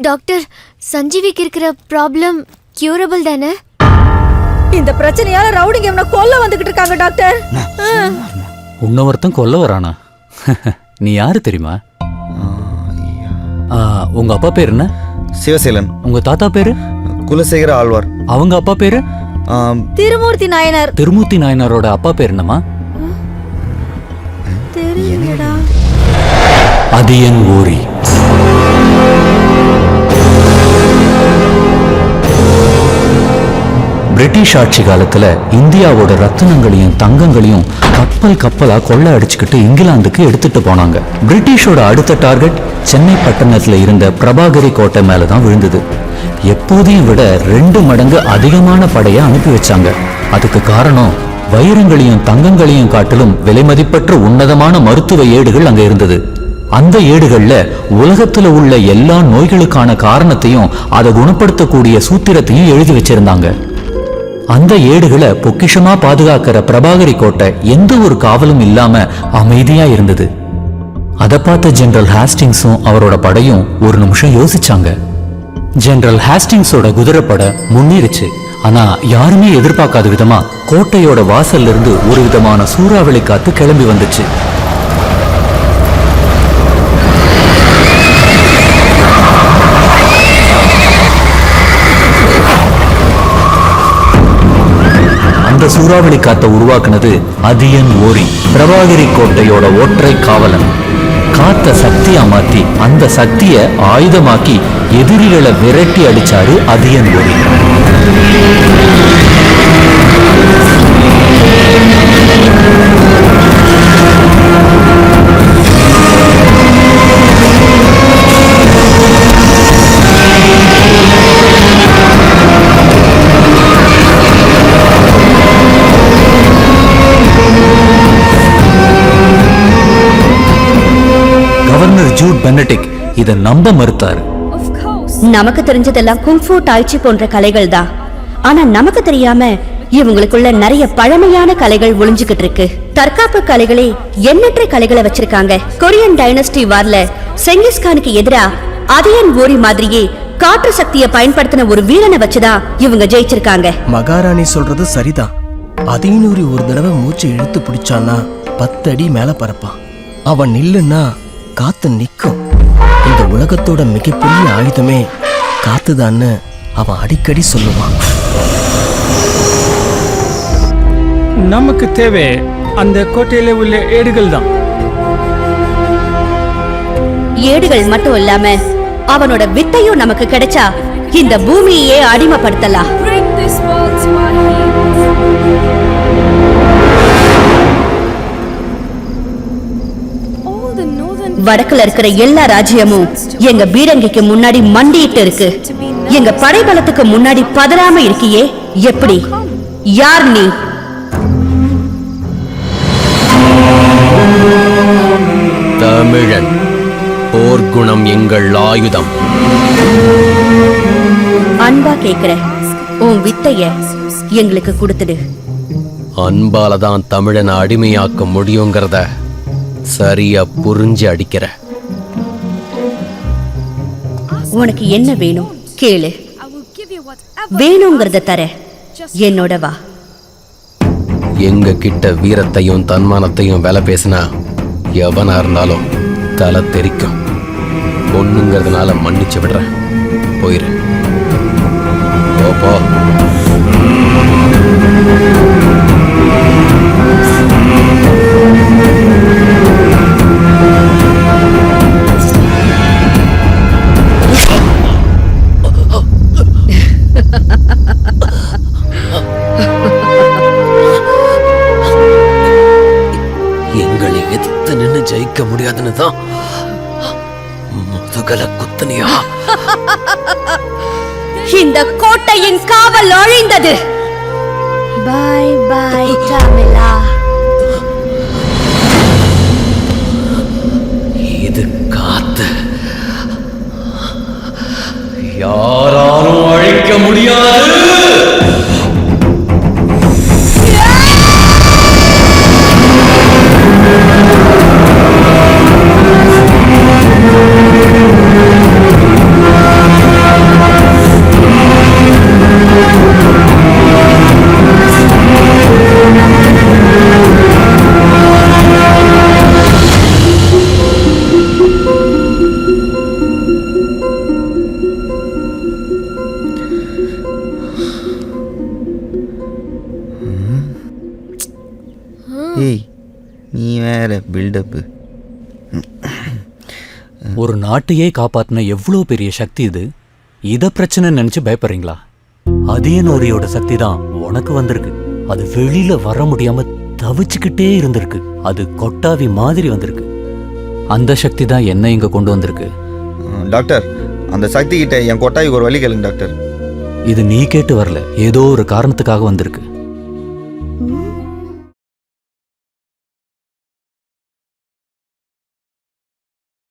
Doctor, சஞ்சீவிக்கு இருக்கிற problem curable தானே? இந்த பிரச்சனையால ரவுடிங்க இவனை கொல்ல வந்துகிட்டு இருக்காங்க டாக்டர். உன்னொருத்தன் கொல்ல வரானா? நீ யாரு தெரியுமா? உங்க அப்பா பேர் என்ன? சிவசேலன். உங்க தாத்தா பேரு? குலசேகர ஆழ்வார். அவங்க அப்பா பேரு? திருமூர்த்தி நாயனார். திருமூர்த்தி நாயனாரோட அப்பா பேர் என்னமா? தெரியலடா. அதியன் ஓரி. பிரிட்டிஷ் ஆட்சி காலத்துல இந்தியாவோட ரத்தினங்களையும் தங்கங்களையும் கப்பல் கப்பலா கொள்ள அடிச்சுக்கிட்டு இங்கிலாந்துக்கு எடுத்துட்டு போனாங்க. பிரிட்டிஷோட அடுத்த டார்கெட் சென்னை பட்டணத்துல இருந்த பிரபாகரி கோட்டை மேலதான் விழுந்தது. எப்போதையும் விட 2 மடங்கு அதிகமான படையை அனுப்பி வச்சாங்க. அதுக்கு காரணம் வைரங்களையும் தங்கங்களையும் காட்டிலும் விலைமதிப்பற்ற உன்னதமான மருத்துவ ஏடுகள் அங்க இருந்தது. அந்த ஏடுகள்ல உலகத்துல உள்ள எல்லா நோய்களுக்கான காரணத்தையும் அதை குணப்படுத்தக்கூடிய சூத்திரத்தையும் எழுதி வச்சிருந்தாங்க. அந்த ஏடுகளை பொக்கிஷமா பாதுகாக்கிற பிரபாகரி கோட்டை எந்த ஒரு காவலும் இல்லாம அமைதியா இருந்தது. அதை பார்த்த ஜெனரல் ஹாஸ்டிங்ஸும் அவரோட படையும் ஒரு நிமிஷம் யோசிச்சாங்க. ஜெனரல் ஹாஸ்டிங்ஸோட குதிரைப்படை முன்னேறிச்சு. ஆனா யாருமே எதிர்பார்க்காத விதமா கோட்டையோட வாசல்ல இருந்து ஒரு விதமான சூறாவளி காத்து கிளம்பி வந்துச்சு. அந்த சூறாவளி காத்தை உருவாக்குனது அதியன் ஓரி, பிரபாகரி கோட்டையோட ஒற்றை காவலன். காத்த சக்தியா மாத்தி அந்த சக்தியை ஆயுதமாக்கி எதிரிகளை விரட்டி அடிச்சாரு அதியன் ஓரி. கவர்னர் ஜூட் பெனடிக் இதை நம்ப மறுத்தாரு. நமக்கு தெரிஞ்சதெல்லாம் குங்ஃபூ டாய்ச்சி போன்ற கலைகள் தான். ஆனா நமக்கு தெரியாம இவங்களுக்குள்ள நிறைய பழமையான கலைகள் ஒளிஞ்சுகிட்டு இருக்கு. தற்காப்பு கலைகளே எண்ணற்ற கலைகளை வச்சிருக்காங்க. கொரியன் டைனஸ்டி வார்ல செங்கிஸ்கானுக்கு எதிரா அதியன் ஓரி மாதிரியே காற்று சக்தியை பயன்படுத்தின ஒரு வீரனை வச்சுதான் இவங்க ஜெயிச்சிருக்காங்க. மகாராணி சொல்றது சரிதான். அதியன் ஓரி ஒரு தடவை மூச்சு இழுத்து பிடிச்சான்னா 10 அடி மேல பறப்பான். அவன் நில்லுன்னா காத்து நிக்கும். இந்த உலகத்தோட மிகப்பெரிய ஆயுதமே காத்துதான்னு அவன் அடிக்கடி சொல்லுவான். நமக்கு தேவை அந்த கோட்டையில உள்ள ஏடுகள் தான். ஏடுகள் மட்டும் இல்லாம அவனோட வித்தையும் நமக்கு கிடைச்சா இந்த பூமியே அடிமைப்படுத்தலாம். வடக்குல இருக்கிற எல்லா ராஜ்யமும் எங்க பீரங்கிக்கு முன்னாடி மண்டிட்டு இருக்கு. எங்க படைபலத்துக்கு முன்னாடி பதறாம இருக்கியே, எப்படி? யார் நீ? தமிழன். போர்க்குணம் எங்கள் ஆயுதம். அன்பா கேக்குற உன் வித்தைய எங்களுக்கு கொடுத்துடு. அன்பாலதான் தமிழனை அடிமையாக்க முடியுங்கிறத சரியா புரிஞ்சு அடிக்கிற. உனக்கு என்ன வேணும் கேளு. வேணுங்கிறத தர. என்னோட வா. எங்க கிட்ட வீரத்தையும் தன்மானத்தையும் விலை பேசினா எவனா இருந்தாலும் தலை தெரிக்கும். பொண்ணுங்கிறதுனால மன்னிச்சு விடுறேன். போயிரு. போ. எங்களை எதிர்த்து நின்று ஜெயிக்க முடியாதுன்னு தான் முதுகல குத்தனியா? இந்த கோட்டையின் காவல் அழிந்தது. பாய் பாய் தமிழா. இது காத்து யாராலும் அழிக்க முடியாது. பில்டப்பு. ஒரு நாட்டையே காப்பாத்தின எவ்வளோ பெரிய சக்தி இது. இத பிரச்சனை நினைச்சு பயப்படுறீங்களா? அதே நோரியோட சக்தி தான் உனக்கு வந்திருக்கு. அது வெளியில வர முடியாம தவிச்சுக்கிட்டே இருந்திருக்கு. அது கொட்டாவி மாதிரி வந்திருக்கு. அந்த சக்தி தான் என்ன இங்க கொண்டு வந்திருக்கு. டாக்டர், அந்த சக்தி கிட்ட என் கொட்டாய்க்கு ஒரு வழி கேளுங்க டாக்டர். இது நீ கேட்டு வரல, ஏதோ ஒரு காரணத்துக்காக வந்திருக்கு.